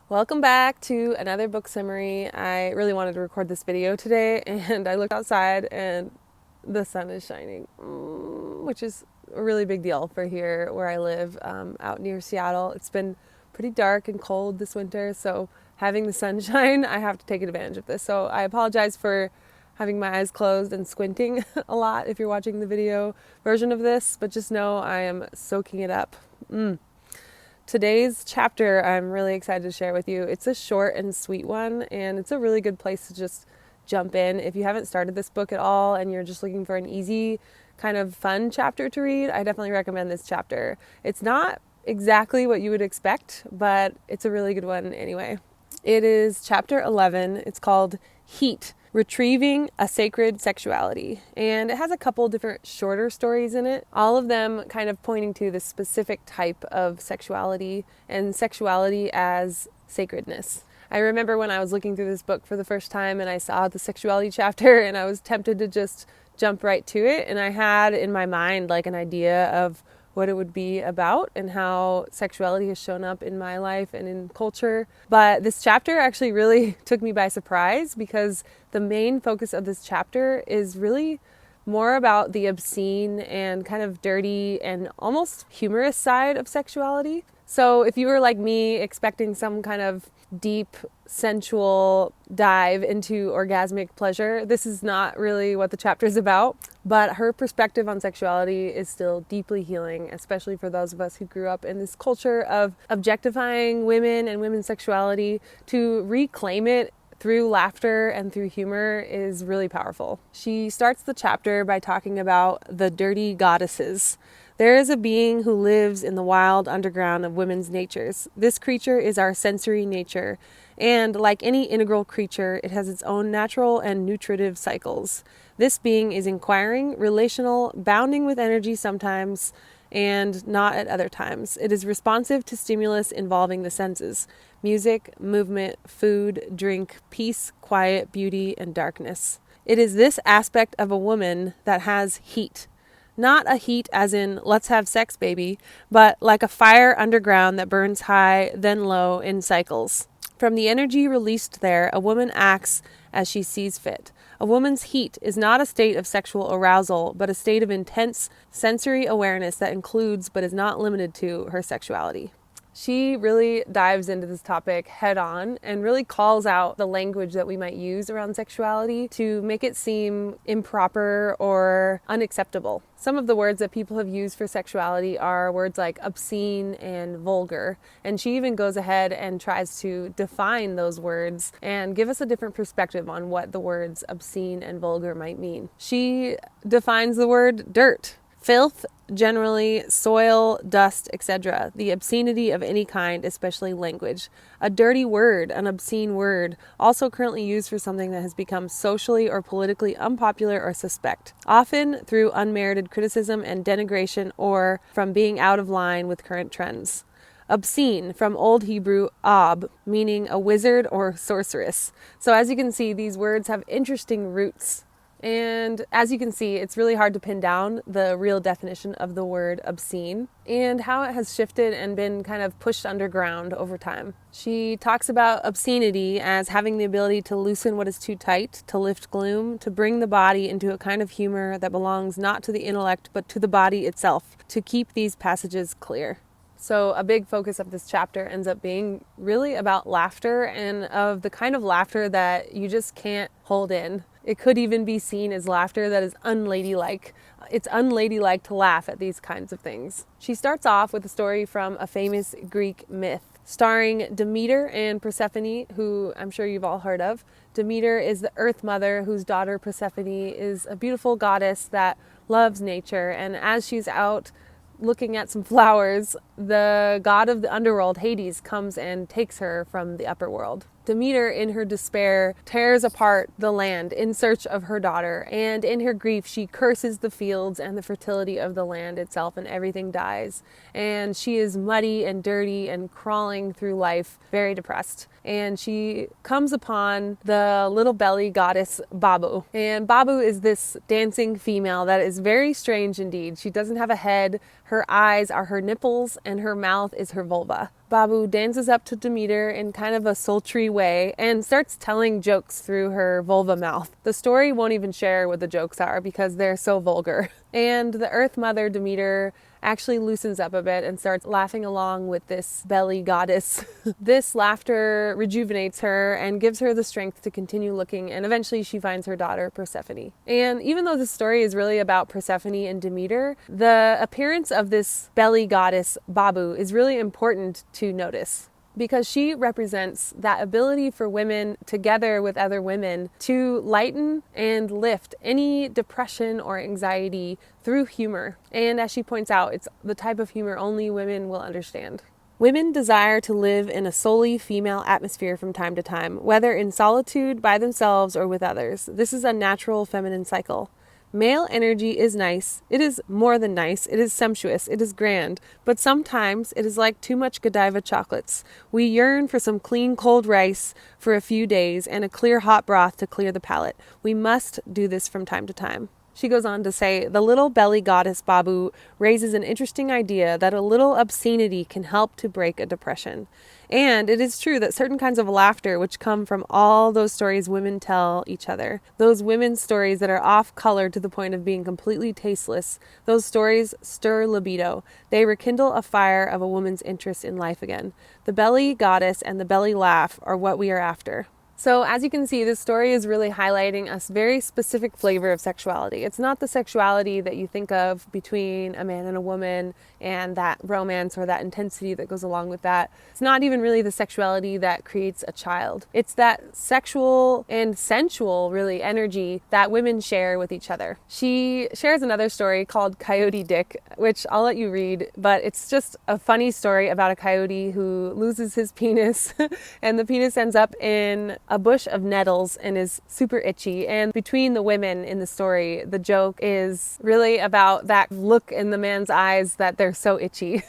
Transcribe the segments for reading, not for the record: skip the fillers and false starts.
Welcome back to another book summary. I really wanted to record this video today, and I looked outside and the sun is shining, which is a really big deal for here where I live, out near Seattle. It's been pretty dark and cold this winter, so having the sunshine, I have to take advantage of this. So I apologize for having my eyes closed and squinting a lot if you're watching the video version of this, but just know I am soaking it up. Today's chapter I'm really excited to share with you. It's a short and sweet one, and it's a really good place to just jump in. If you haven't started this book at all and you're just looking for an easy, kind of fun chapter to read, I definitely recommend this chapter. It's not exactly what you would expect, but it's a really good one anyway. It is chapter 11. It's called Heat, Retrieving a Sacred Sexuality. And it has a couple different shorter stories in it, all of them kind of pointing to the specific type of sexuality and sexuality as sacredness. I remember when I was looking through this book for the first time and I saw the sexuality chapter and I was tempted to just jump right to it. And I had in my mind like an idea of what it would be about and how sexuality has shown up in my life and in culture. But this chapter actually really took me by surprise because the main focus of this chapter is really more about the obscene and kind of dirty and almost humorous side of sexuality. So if you were like me expecting some kind of deep, sensual dive into orgasmic pleasure, this is not really what the chapter is about. But her perspective on sexuality is still deeply healing, especially for those of us who grew up in this culture of objectifying women and women's sexuality. To reclaim it through laughter and through humor is really powerful. She starts the chapter by talking about the dirty goddesses. There is a being who lives in the wild underground of women's natures. This creature is our sensory nature, and like any integral creature, it has its own natural and nutritive cycles. This being is inquiring, relational, bounding with energy sometimes, and not at other times. It is responsive to stimulus involving the senses: music, movement, food, drink, peace, quiet, beauty, and darkness. It is this aspect of a woman that has heat. Not a heat as in, let's have sex, baby, but like a fire underground that burns high, then low in cycles. From the energy released there, a woman acts as she sees fit. A woman's heat is not a state of sexual arousal, but a state of intense sensory awareness that includes, but is not limited to, her sexuality. She really dives into this topic head on and really calls out the language that we might use around sexuality to make it seem improper or unacceptable. Some of the words that people have used for sexuality are words like obscene and vulgar. And she even goes ahead and tries to define those words and give us a different perspective on what the words obscene and vulgar might mean. She defines the word dirt. Filth, generally, soil, dust, etc. The obscenity of any kind, especially language. A dirty word, an obscene word, also currently used for something that has become socially or politically unpopular or suspect, often through unmerited criticism and denigration or from being out of line with current trends. Obscene, from Old Hebrew ob, meaning a wizard or sorceress. So as you can see, these words have interesting roots. And as you can see, it's really hard to pin down the real definition of the word obscene and how it has shifted and been kind of pushed underground over time. She talks about obscenity as having the ability to loosen what is too tight, to lift gloom, to bring the body into a kind of humor that belongs not to the intellect but to the body itself, to keep these passages clear. So a big focus of this chapter ends up being really about laughter, and of the kind of laughter that you just can't hold in. It could even be seen as laughter that is unladylike. It's unladylike to laugh at these kinds of things. She starts off with a story from a famous Greek myth starring Demeter and Persephone, who I'm sure you've all heard of. Demeter is the earth mother whose daughter Persephone is a beautiful goddess that loves nature, and as she's out looking at some flowers, the god of the underworld, Hades, comes and takes her from the upper world. Demeter, in her despair, tears apart the land in search of her daughter, and in her grief she curses the fields and the fertility of the land itself, and everything dies. And she is muddy and dirty and crawling through life, very depressed. And she comes upon the little belly goddess Babu. And Babu is this dancing female that is very strange indeed. She doesn't have a head, her eyes are her nipples, and her mouth is her vulva. Babu dances up to Demeter in kind of a sultry way and starts telling jokes through her vulva mouth. The story won't even share what the jokes are because they're so vulgar. And the Earth Mother, Demeter, actually loosens up a bit and starts laughing along with this belly goddess. This laughter rejuvenates her and gives her the strength to continue looking, and eventually she finds her daughter Persephone. And even though the story is really about Persephone and Demeter, the appearance of this belly goddess Babu is really important to notice, because she represents that ability for women, together with other women, to lighten and lift any depression or anxiety through humor. And as she points out, it's the type of humor only women will understand. Women desire to live in a solely female atmosphere from time to time, whether in solitude, by themselves, or with others. This is a natural feminine cycle. Male energy is nice. It is more than nice. It is sumptuous. It is grand. But sometimes it is like too much Godiva chocolates. We yearn for some clean cold rice for a few days and a clear hot broth to clear the palate. We must do this from time to time. She goes on to say, the little belly goddess Babu raises an interesting idea that a little obscenity can help to break a depression. And it is true that certain kinds of laughter, which come from all those stories women tell each other, those women's stories that are off-color to the point of being completely tasteless, those stories stir libido. They rekindle a fire of a woman's interest in life again. The belly goddess and the belly laugh are what we are after. So as you can see, this story is really highlighting a very specific flavor of sexuality. It's not the sexuality that you think of between a man and a woman and that romance or that intensity that goes along with that. It's not even really the sexuality that creates a child. It's that sexual and sensual, really, energy that women share with each other. She shares another story called Coyote Dick, which I'll let you read, but it's just a funny story about a coyote who loses his penis and the penis ends up in a bush of nettles and is super itchy. And between the women in the story, the joke is really about that look in the man's eyes that they're so itchy.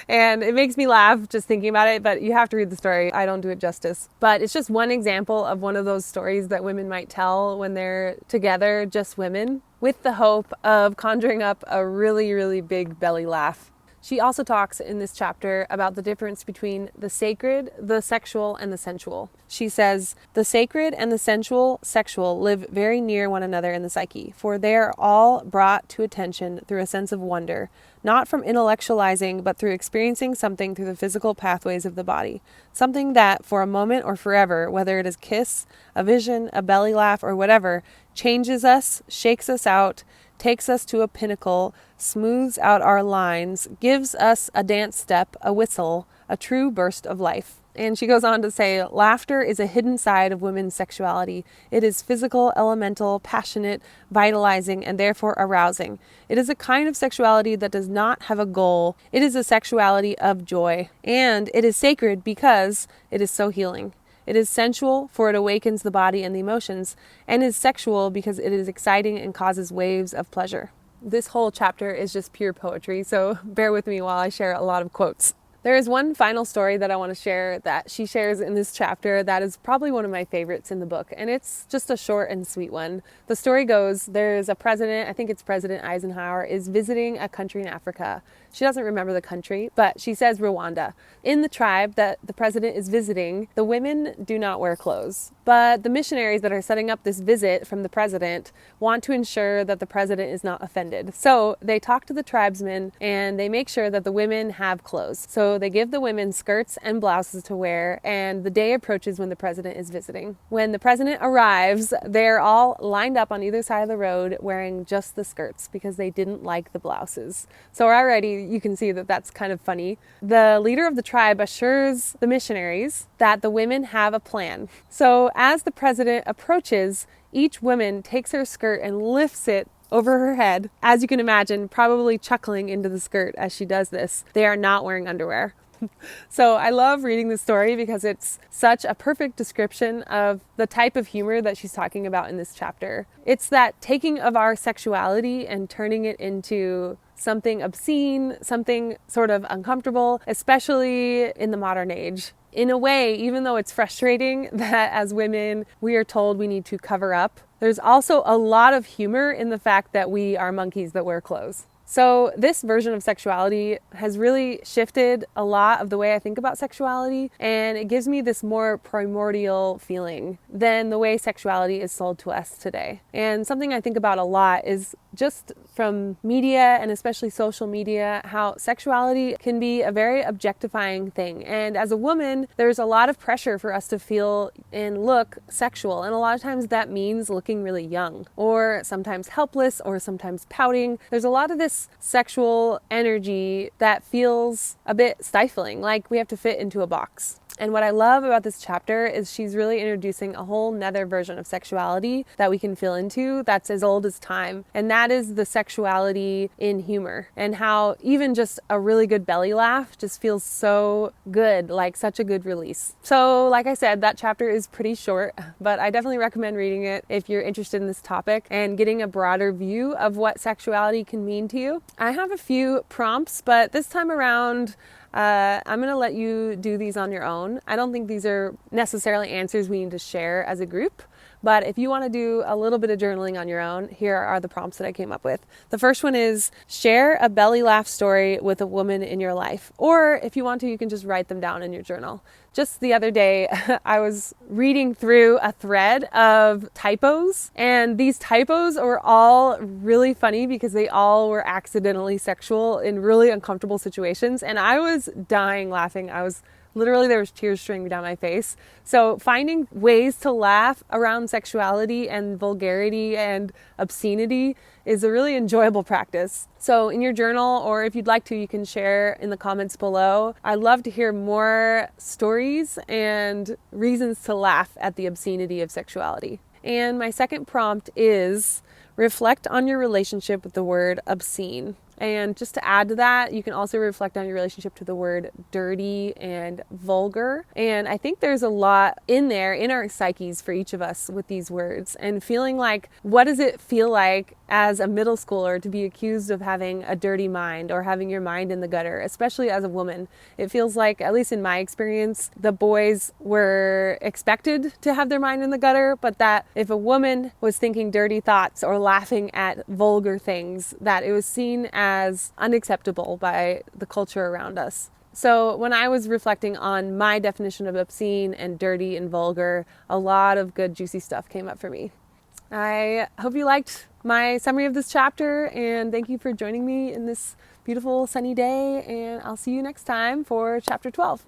And it makes me laugh just thinking about it, but you have to read the story. I don't do it justice. But it's just one example of one of those stories that women might tell when they're together, just women, with the hope of conjuring up a really, really big belly laugh. She also talks in this chapter about the difference between the sacred, the sexual, and the sensual. She says, the sacred and the sensual sexual live very near one another in the psyche, for they are all brought to attention through a sense of wonder, not from intellectualizing, but through experiencing something through the physical pathways of the body. Something that, for a moment or forever, whether it is a kiss, a vision, a belly laugh, or whatever, changes us, shakes us out, takes us to a pinnacle, smooths out our lines, gives us a dance step, a whistle, a true burst of life. And she goes on to say, laughter is a hidden side of women's sexuality. It is physical, elemental, passionate, vitalizing, and therefore arousing. It is a kind of sexuality that does not have a goal. It is a sexuality of joy. And it is sacred because it is so healing. It is sensual, for it awakens the body and the emotions, and is sexual because it is exciting and causes waves of pleasure. This whole chapter is just pure poetry, so bear with me while I share a lot of quotes. There is one final story that I want to share that she shares in this chapter that is probably one of my favorites in the book, and it's just a short and sweet one. The story goes, there's a president, I think it's President Eisenhower, is visiting a country in Africa. She doesn't remember the country, but she says Rwanda. In the tribe that the president is visiting, the women do not wear clothes. But the missionaries that are setting up this visit from the president want to ensure that the president is not offended. So they talk to the tribesmen and they make sure that the women have clothes. So they give the women skirts and blouses to wear, and the day approaches when the president is visiting. When the president arrives, they're all lined up on either side of the road wearing just the skirts because they didn't like the blouses. So already you can see that that's kind of funny. The leader of the tribe assures the missionaries that the women have a plan. So as the president approaches, each woman takes her skirt and lifts it over her head. As you can imagine, probably chuckling into the skirt as she does this. They are not wearing underwear. So I love reading this story because it's such a perfect description of the type of humor that she's talking about in this chapter. It's that taking of our sexuality and turning it into something obscene, something sort of uncomfortable, especially in the modern age. In a way, even though it's frustrating that as women we are told we need to cover up, there's also a lot of humor in the fact that we are monkeys that wear clothes. So this version of sexuality has really shifted a lot of the way I think about sexuality, and it gives me this more primordial feeling than the way sexuality is sold to us today. And something I think about a lot is just from media, and especially social media, how sexuality can be a very objectifying thing. And as a woman, there's a lot of pressure for us to feel and look sexual. And a lot of times that means looking really young, or sometimes helpless, or sometimes pouting. There's a lot of this sexual energy that feels a bit stifling, like we have to fit into a box. And what I love about this chapter is she's really introducing a whole nother version of sexuality that we can feel into that's as old as time. And that is the sexuality in humor, and how even just a really good belly laugh just feels so good, like such a good release. So like I said, that chapter is pretty short, but I definitely recommend reading it if you're interested in this topic and getting a broader view of what sexuality can mean to you. I have a few prompts, but this time around, I'm going to let you do these on your own. I don't think these are necessarily answers we need to share as a group, but if you want to do a little bit of journaling on your own, here are the prompts that I came up with. The first one is share a belly laugh story with a woman in your life. Or if you want to, you can just write them down in your journal. Just the other day, I was reading through a thread of typos, and these typos were all really funny because they all were accidentally sexual in really uncomfortable situations, and I was dying laughing. Literally, there was tears streaming down my face. So finding ways to laugh around sexuality and vulgarity and obscenity is a really enjoyable practice. So in your journal, or if you'd like to, you can share in the comments below. I'd love to hear more stories and reasons to laugh at the obscenity of sexuality. And my second prompt is reflect on your relationship with the word obscene. And just to add to that, you can also reflect on your relationship to the word dirty and vulgar. And I think there's a lot in there in our psyches for each of us with these words, and feeling like, what does it feel like as a middle schooler to be accused of having a dirty mind or having your mind in the gutter, especially as a woman? It feels like, at least in my experience, the boys were expected to have their mind in the gutter, but that if a woman was thinking dirty thoughts or laughing at vulgar things, that it was seen as unacceptable by the culture around us. So when I was reflecting on my definition of obscene and dirty and vulgar, a lot of good juicy stuff came up for me. I hope you liked my summary of this chapter, and thank you for joining me in this beautiful sunny day, and I'll see you next time for chapter 12.